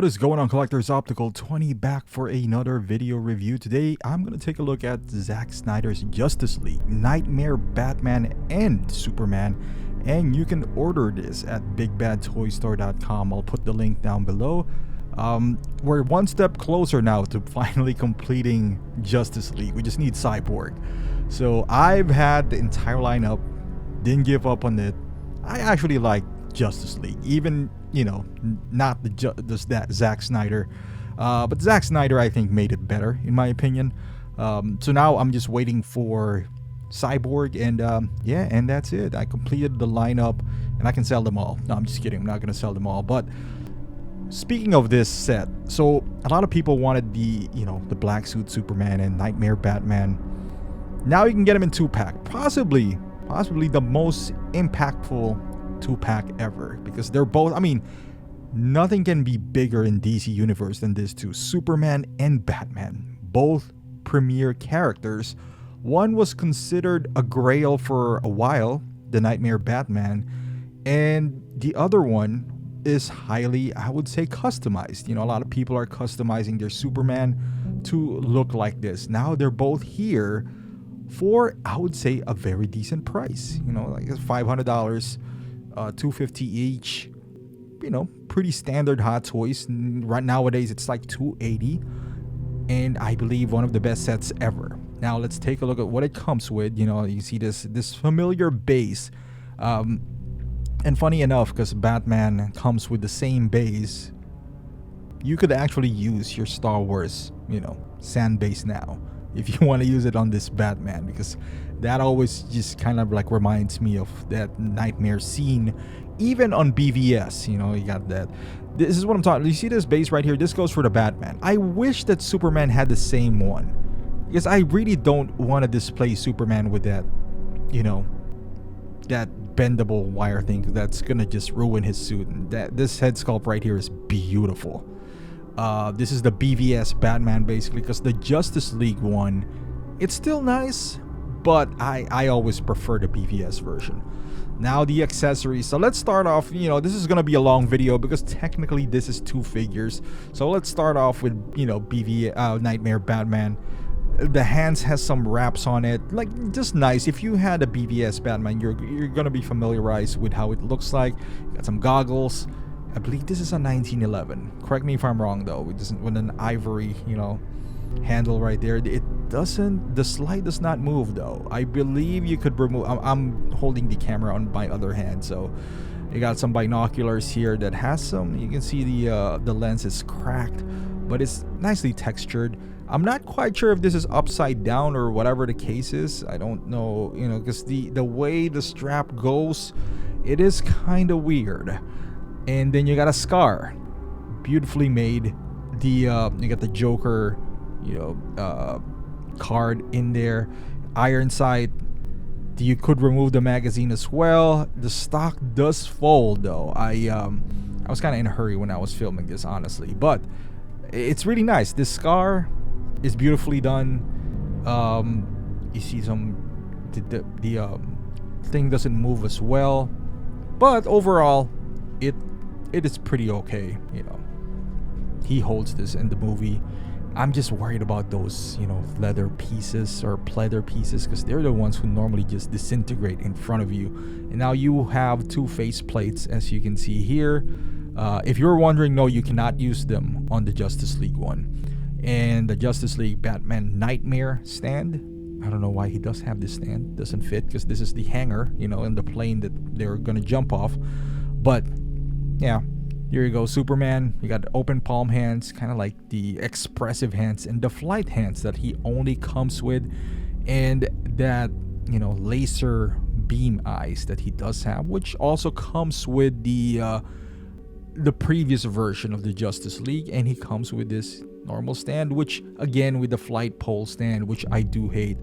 What is going on, collectors? Optical 20 back for another video review. Today I'm going to take a look at Zack Snyder's Justice League, Knightmare, Batman, and Superman. And you can order this at bigbadtoystore.com. I'll put the link down below. We're one step closer now to finally completing Justice League. We just need Cyborg. So I've had the entire lineup, didn't give up on it. I actually like Justice League, even, you know, not that Zack Snyder, but Zack Snyder I think made it better in my opinion. So now I'm just waiting for Cyborg, and yeah, and that's it. I completed the lineup and I can sell them all. No, I'm just kidding, I'm not gonna sell them all. But speaking of this set, so a lot of people wanted the, you know, the black suit Superman and Knightmare Batman. Now you can get them in 2-pack, possibly the most impactful 2-pack ever, because they're both, I mean, nothing can be bigger in DC universe than these two, Superman and Batman, both premier characters. One was considered a grail for a while, the Knightmare Batman, and the other one is highly, I would say, customized. You know, a lot of people are customizing their Superman to look like this. Now they're both here for, I would say, a very decent price. You know, like $500, $250 each. You know, pretty standard Hot Toys. Right nowadays it's like $280, and I believe one of the best sets ever. Now let's take a look at what it comes with. You know, you see this familiar base, and funny enough, because Batman comes with the same base, you could actually use your Star Wars, you know, sand base now if you want to use it on this Batman, because that always just kind of like reminds me of that Knightmare scene, even on BBTS. You know, you got that. This is what I'm talking. You see this base right here? This goes for the Batman. I wish that Superman had the same one, because I really don't want to display Superman with that, you know, that bendable wire thing. That's gonna just ruin his suit. And that this head sculpt right here is beautiful. This is the BVS Batman basically, because the Justice League one, it's still nice, but I always prefer the BVS version. Now the accessories. So let's start off, you know, this is gonna be a long video because technically this is 2 figures. So let's start off with, you know, Knightmare Batman. The hands has some wraps on it, like just nice. If you had a BVS Batman, you're gonna be familiarized with how it looks like. Got some goggles. I believe this is a 1911. Correct me if I'm wrong though. It doesn't, with an ivory, you know, handle right there. It doesn't, the slide does not move though. I believe you could remove. I'm holding the camera on my other hand, so you got some binoculars here that has some. You can see the lens is cracked, but it's nicely textured. I'm not quite sure if this is upside down or whatever the case is. I don't know, you know, because the way the strap goes, it is kind of weird. And then you got a scar, beautifully made. You got the Joker, you know, card in there. Iron sight. You could remove the magazine as well. The stock does fold though. I was kind of in a hurry when I was filming this, honestly, but it's really nice. This scar is beautifully done. You see some the thing doesn't move as well, but overall it is pretty okay. You know, he holds this in the movie. I'm just worried about those, you know, leather pieces or pleather pieces, because they're the ones who normally just disintegrate in front of you. And now you have 2 face plates, as you can see here. If you're wondering, no, you cannot use them on the Justice League one. And the Justice League Batman Knightmare stand, I don't know why he does have this stand. Doesn't fit, because this is the hanger, you know, in the plane that they're gonna jump off. But yeah, here you go. Superman, you got open palm hands, kind of like the expressive hands, and the flight hands that he only comes with, and that, you know, laser beam eyes that he does have, which also comes with the previous version of the Justice League. And he comes with this normal stand, which again with the flight pole stand, which I do hate.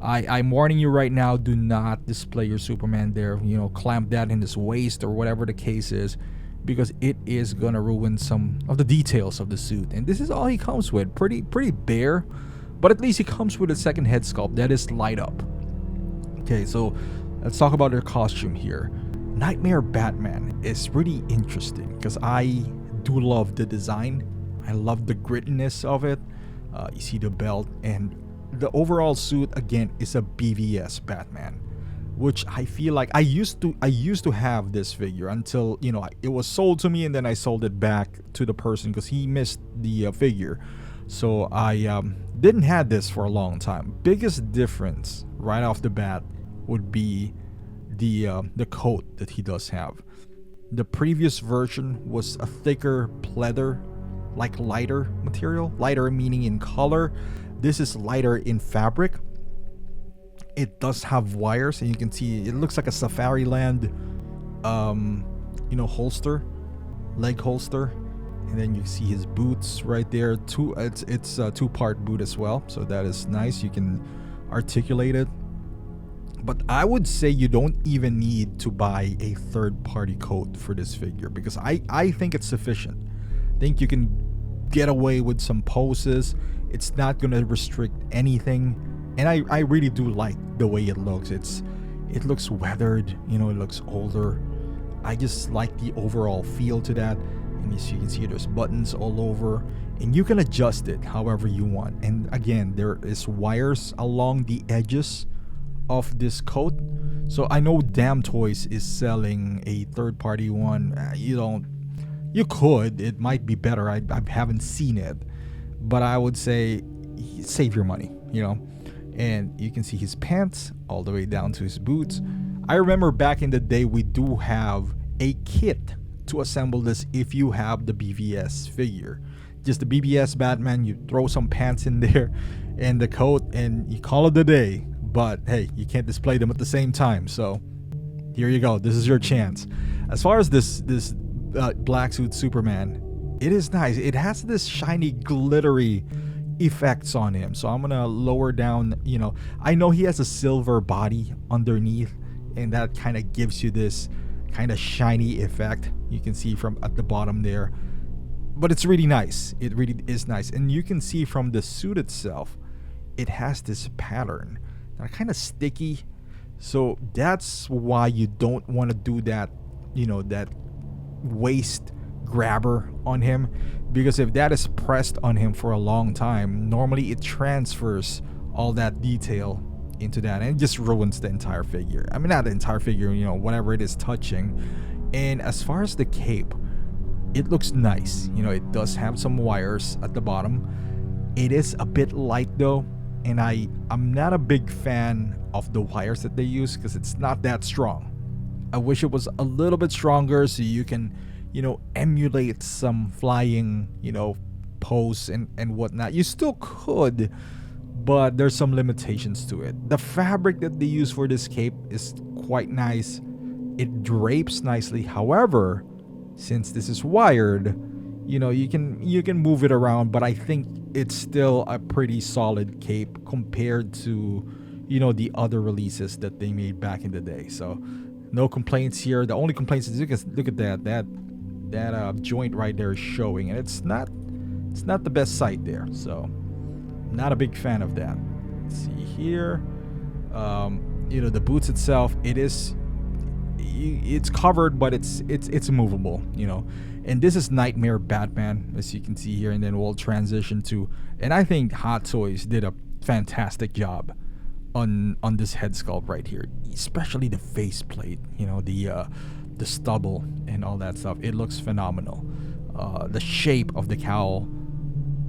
I'm warning you right now, do not display your Superman there, you know, clamp that in his waist or whatever the case is, because it is gonna ruin some of the details of the suit. And this is all he comes with, pretty bare, but at least he comes with a second head sculpt that is light up. Okay, so let's talk about their costume here. Knightmare Batman is really interesting because I do love the design. I love the grittiness of it. You see the belt, and the overall suit again is a BBS Batman, which I feel like I used to have this figure until, you know, it was sold to me, and then I sold it back to the person because he missed the figure. So I didn't have this for a long time. Biggest difference right off the bat would be the coat that he does have. The previous version was a thicker pleather, like lighter material. Lighter meaning in color. This is lighter in fabric. It does have wires, and you can see it looks like a Safariland, you know, holster, leg holster. And then you see his boots right there. It's a two-part boot as well, so that is nice. You can articulate it. But I would say you don't even need to buy a third-party coat for this figure, because I think it's sufficient. I think you can get away with some poses. It's not going to restrict anything. And I really do like the way it looks. It looks weathered, you know, it looks older. I just like the overall feel to that. And as you can see, there's buttons all over, and you can adjust it however you want. And again, there is wires along the edges of this coat. So I know Damn Toys is selling a third-party one. You could. It might be better. I haven't seen it, but I would say save your money, you know. And you can see his pants all the way down to his boots. I remember back in the day, we do have a kit to assemble this if you have the BVS figure. Just the BBS Batman, you throw some pants in there and the coat, and you call it a day. But hey, you can't display them at the same time, so here you go. This is your chance. As far as this black suit Superman, it is nice. It has this shiny, glittery effects on him. So I'm gonna lower down, you know, I know he has a silver body underneath, and that kind of gives you this kind of shiny effect. You can see from at the bottom there, but it's really nice. It really is nice. And you can see from the suit itself, it has this pattern. They're kind of sticky, so that's why you don't want to do that, you know, that waist grabber on him, because if that is pressed on him for a long time, normally it transfers all that detail into that, and it just ruins the entire figure. I mean, not the entire figure, you know, whatever it is touching. And as far as the cape, it looks nice. You know, it does have some wires at the bottom. It is a bit light though, and I'm not a big fan of the wires that they use because it's not that strong. I wish it was a little bit stronger so you can, you know, emulate some flying, you know, pose and whatnot. You still could, but there's some limitations to it. The fabric that they use for this cape is quite nice. It drapes nicely. However, since this is wired, you know, you can move it around, but I think it's still a pretty solid cape compared to, you know, the other releases that they made back in the day. So no complaints here. The only complaints is, look at that joint right there is showing, and it's not the best sight there. So not a big fan of that. Let's see here. You know, the boots itself, it's covered, but it's movable, you know. And this is Knightmare Batman, as you can see here, and then we'll transition to, and I think Hot Toys did a fantastic job on this head sculpt right here, especially the faceplate, you know, the stubble and all that stuff. It looks phenomenal. The shape of the cowl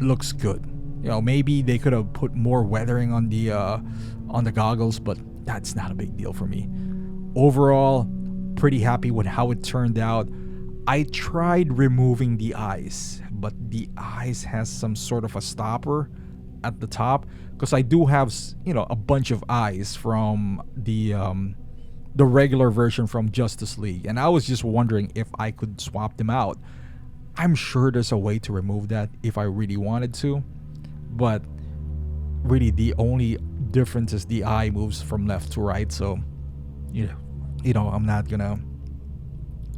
looks good. You know, maybe they could have put more weathering on the goggles, but that's not a big deal for me. Overall, pretty happy with how it turned out. I tried removing the eyes, but the eyes has some sort of a stopper at the top, because I do have, you know, a bunch of eyes from the regular version from Justice League, and I was just wondering if I could swap them out. I'm sure there's a way to remove that if I really wanted to, but really the only difference is the eye moves from left to right, so you know, I'm not gonna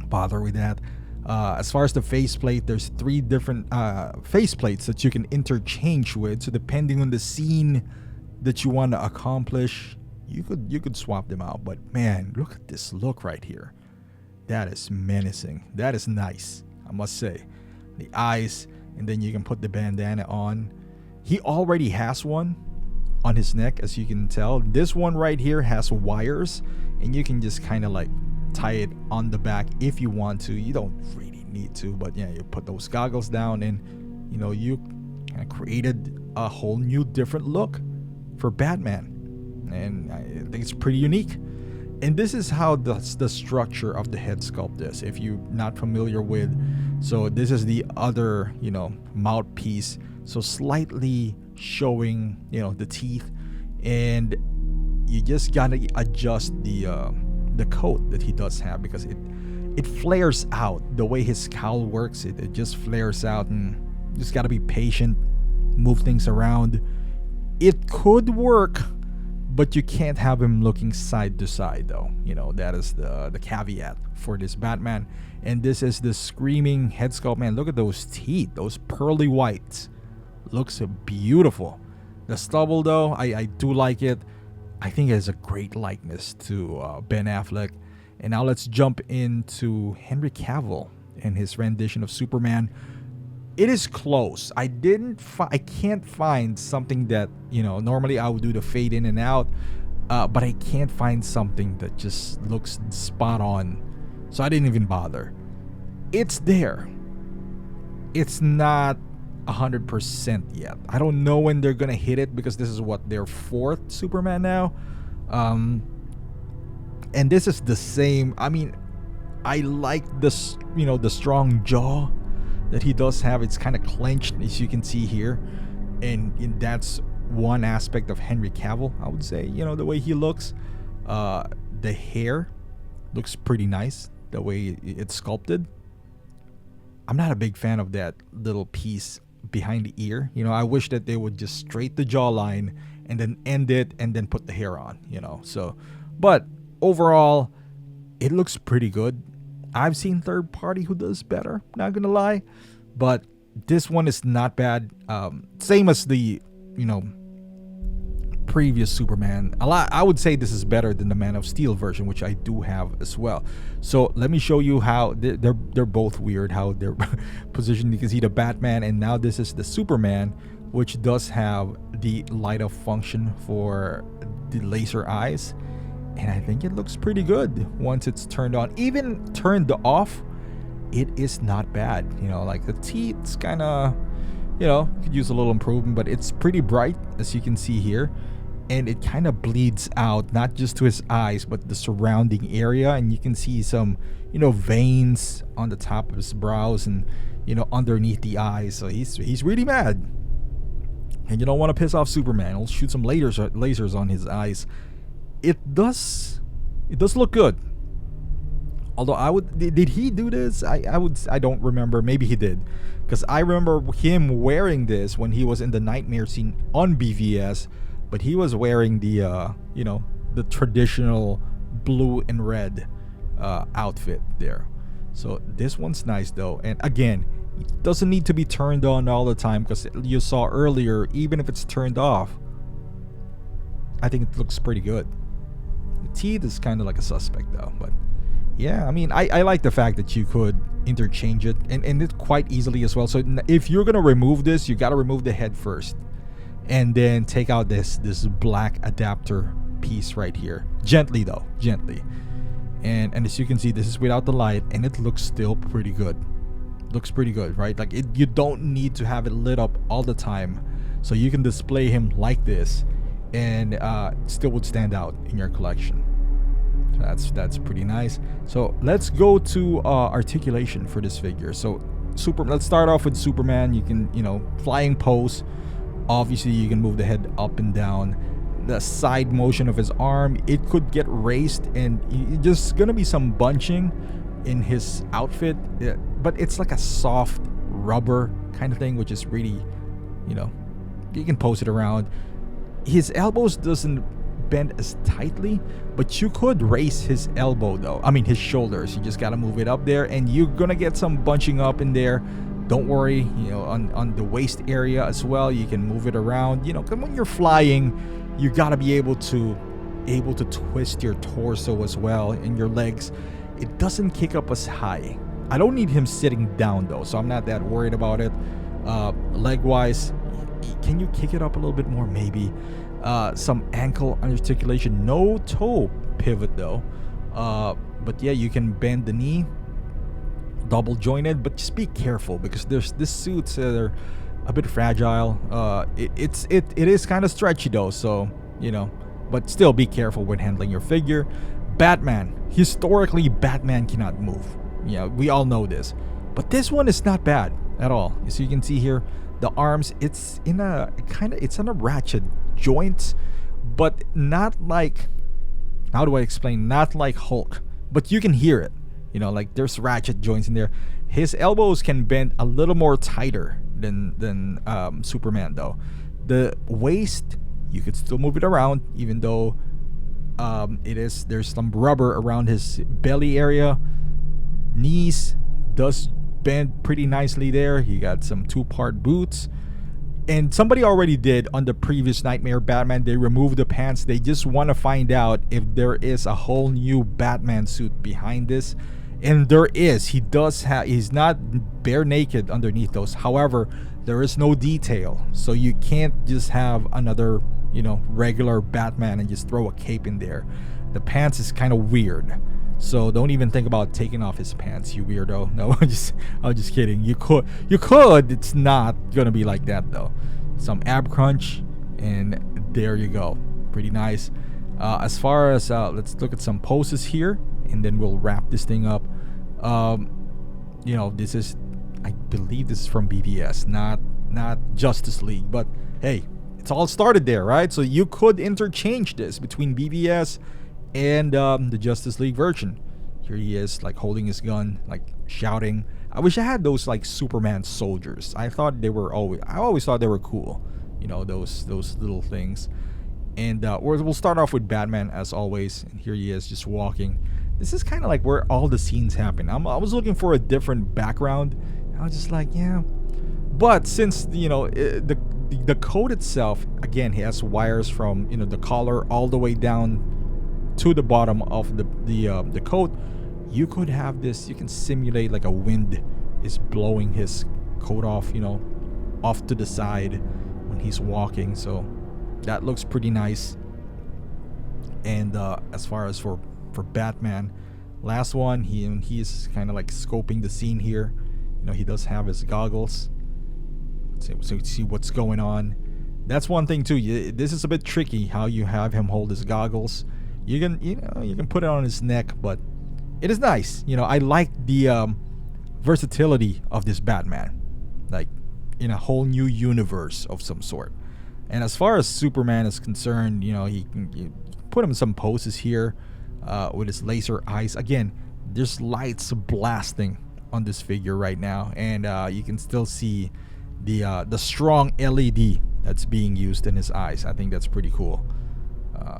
bother with that. As far as the faceplate, there's 3 different faceplates that you can interchange with. So depending on the scene that you want to accomplish, you could swap them out. But man, look at this look right here. That is menacing. That is nice, I must say. the eyes, and then you can put the bandana on. He already has one on his neck, as you can tell. This one right here has wires, and you can just kind of like tie it on the back if you want to. You don't really need to, but yeah, you put those goggles down, and you know, you kind of created a whole new different look for Batman, and I think it's pretty unique. And this is how the structure of the head sculpt is, if you're not familiar with. So this is the other, you know, mouthpiece, so slightly showing, you know, the teeth, and you just gotta adjust the coat that he does have, because it flares out the way his scowl works. It just flares out, and you just gotta be patient, move things around. It could work, but you can't have him looking side to side, though. You know, that is the caveat for this Batman. And this is the screaming head sculpt. Man, look at those teeth, those pearly whites. Looks beautiful. The stubble, though, I do like it. I think it has a great likeness to Ben Affleck. And now let's jump into Henry Cavill and his rendition of Superman. It is close. I can't find something that, you know, normally I would do the fade in and out, but I can't find something that just looks spot on. So I didn't even bother. It's there. It's not 100% yet. I don't know when they're gonna hit it, because this is what, their fourth Superman now. And this is the same. I mean, I like this, you know, the strong jaw that he does have. It's kind of clenched, as you can see here, and that's one aspect of Henry Cavill, I would say. You know, the way he looks, the hair looks pretty nice, the way it's sculpted. I'm not a big fan of that little piece behind the ear. You know, I wish that they would just straight the jawline and then end it and then put the hair on, you know. So, but overall, it looks pretty good. I've seen third party who does better, not gonna lie, but this one is not bad. Same as the, you know, previous Superman. I would say this is better than the Man of Steel version, which I do have as well. So let me show you how they're both weird, how they're positioned. You can see the Batman, and now this is the Superman, which does have the light up function for the laser eyes. And I think it looks pretty good once it's turned on. Even turned off, it is not bad. You know, like the teeth's kind of, you know, could use a little improvement, but it's pretty bright, as you can see here. And it kind of bleeds out, not just to his eyes, but the surrounding area. And you can see some, you know, veins on the top of his brows and, you know, underneath the eyes. So he's really mad. And you don't want to piss off Superman. He'll shoot some lasers on his eyes. It does look good. Although did he do this? I don't remember. Maybe he did, because I remember him wearing this when he was in the Knightmare scene on BVS, but he was wearing the you know, the traditional blue and red outfit there. So this one's nice though, and again, it doesn't need to be turned on all the time, because you saw earlier, even if it's turned off, I think it looks pretty good. The teeth is kind of like a suspect though, but yeah, I mean, I like the fact that you could interchange it, and it quite easily as well. So if you're gonna remove this, you gotta remove the head first, and then take out this black adapter piece right here, gently though, gently. And as you can see, this is without the light, and it looks still pretty good. Looks pretty good, right? Like you don't need to have it lit up all the time, so you can display him like this, and still would stand out in your collection. So that's pretty nice. So let's go to articulation for this figure. So let's start off with Superman. You can, you know, flying pose. Obviously, you can move the head up and down. The side motion of his arm, it could get raised, and just gonna be some bunching in his outfit, but it's like a soft rubber kind of thing, which is really, you know, you can pose it around. His elbows doesn't bend as tightly, but you could raise his elbow though. I mean, his shoulders. You just gotta move it up there, and you're gonna get some bunching up in there. Don't worry, you know, on the waist area as well, you can move it around. You know, because when you're flying, you gotta be able to twist your torso as well, and your legs. It doesn't kick up as high I don't need him sitting down though, so I'm not that worried about it. Leg wise, can you kick it up a little bit more? Maybe. Some ankle articulation, no toe pivot though. But yeah, you can bend the knee, double jointed, but just be careful because there's this suits that are a bit fragile. It is kind of stretchy though, so you know, but still be careful when handling your figure. Batman, historically Batman cannot move. Yeah, we all know this, but this one is not bad at all. So you can see here the arms, it's in a it's on a ratchet joint, but not like, how do I explain, not like Hulk, but you can hear it, you know, like there's ratchet joints in there. His elbows can bend a little more tighter than Superman though. The waist, you could still move it around, even though there's some rubber around his belly area. Knees does bend pretty nicely there. He got some 2-part boots. And somebody already did on the previous Knightmare Batman, they removed the pants. They just want to find out if there is a whole new Batman suit behind this. And there is. He does have, he's not bare naked underneath those. However, there is no detail. So you can't just have another, you know, regular Batman and just throw a cape in there. The pants is kind of weird. So don't even think about taking off his pants, you weirdo. No, I'm just kidding. You could. It's not gonna be like that though. Some ab crunch, and there you go. Pretty nice. As far as let's look at some poses here, and then we'll wrap this thing up. You know, this is, I believe this is from BBTS, not Justice League, but hey, it's all started there, right? So you could interchange this between BBTS and the Justice League version. Here he is, like holding his gun, like shouting. I wish I had those like Superman soldiers. I always thought they were cool, you know, those little things. And we'll start off with Batman as always, and here he is just walking. This is kind of like where all the scenes happen. I was looking for a different background. I was just like, yeah, but since, you know, the coat itself, again, he has wires from, you know, the collar all the way down to the bottom of the coat. You could have this, you can simulate like a wind is blowing his coat off, you know, off to the side when he's walking. So that looks pretty nice. And as far as for Batman, last one, he's kind of like scoping the scene here. You know, he does have his goggles, so see what's going on. That's one thing too. This is a bit tricky how you have him hold his goggles. You can put it on his neck, but it is nice. You know, I like the versatility of this Batman, like in a whole new universe of some sort. And as far as Superman is concerned, you know, you put him in some poses here with his laser eyes. Again, there's lights blasting on this figure right now, and you can still see the strong LED that's being used in his eyes. I think that's pretty cool.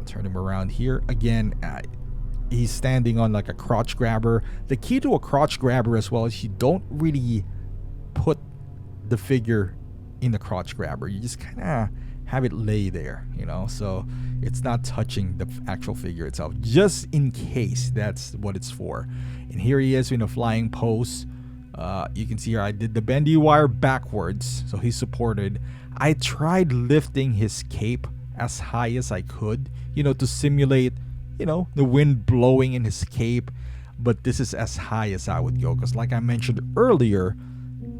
Turn him around here again. He's standing on like a crotch grabber. The key to a crotch grabber as well is you don't really put the figure in the crotch grabber. You just kind of have it lay there, you know, so it's not touching the actual figure itself, just in case that's what it's for. And here he is in a flying pose. You can see here I did the bendy wire backwards, so he's supported. I tried lifting his cape as high as I could, you know, to simulate, you know, the wind blowing in his cape, but this is as high as I would go, because like I mentioned earlier,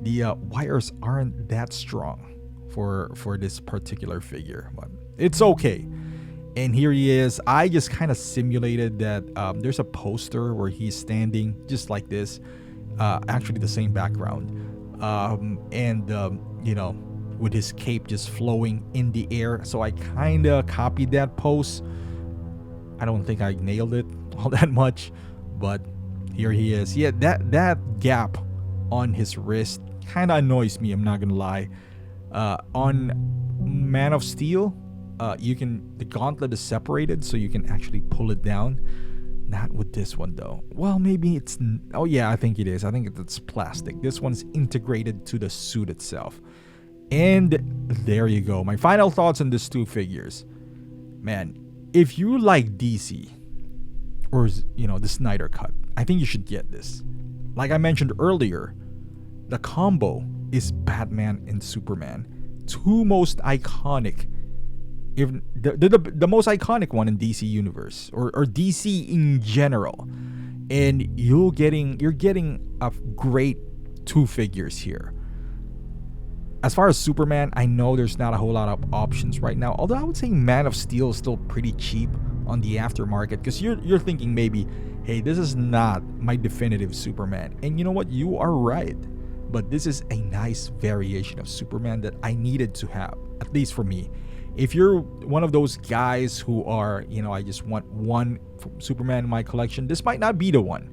the wires aren't that strong for this particular figure, but it's okay. And here he is. I just kind of simulated that there's a poster where he's standing just like this, actually the same background, you know, with his cape just flowing in the air. So I kind of copied that pose. I don't think I nailed it all that much, but here he is. Yeah, that gap on his wrist kind of annoys me, I'm not gonna lie. On Man of Steel, the gauntlet is separated, so you can actually pull it down. Not with this one though. Well, maybe it's, oh yeah, I think it is. I think it's plastic. This one's integrated to the suit itself. And there you go. My final thoughts on these two figures. Man, if you like DC or, you know, the Snyder Cut, I think you should get this. Like I mentioned earlier, the combo is Batman and Superman. Two most iconic, if the most iconic one in DC universe, or DC in general. And you're getting a great two figures here. As far as Superman, I know there's not a whole lot of options right now. Although I would say Man of Steel is still pretty cheap on the aftermarket, because you're thinking maybe, hey, this is not my definitive Superman. And you know what? You are right. But this is a nice variation of Superman that I needed to have, at least for me. If you're one of those guys who are, I just want one Superman in my collection, this might not be the one.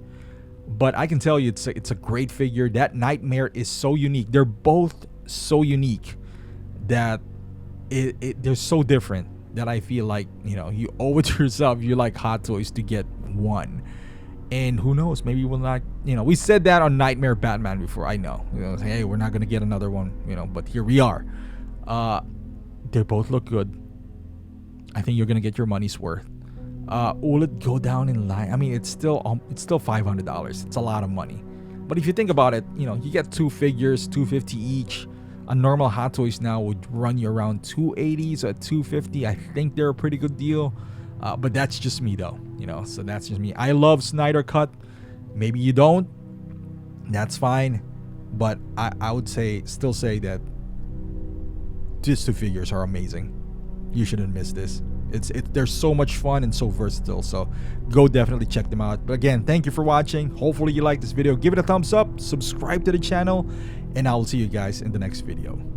But I can tell you it's a great figure. That Knightmare is so unique. They're both so unique that they're so different that I feel like, you owe it to yourself. You like Hot Toys to get one. And who knows, maybe we'll not, we said that on Knightmare Batman before. I know, hey, we're not going to get another one, but here we are. They both look good. I think you're going to get your money's worth. Will it go down in line? I mean, it's still $500. It's a lot of money. But if you think about it, you get two figures, $250 each. A normal Hot Toys now would run you around $280, so at $250, I think they're a pretty good deal. But that's just me though, so that's just me. I love Snyder Cut. Maybe you don't. That's fine. But I would still say that these two figures are amazing. You shouldn't miss this. They're so much fun and so versatile. So go definitely check them out. But again, thank you for watching. Hopefully you liked this video. Give it a thumbs up, subscribe to the channel, and I will see you guys in the next video.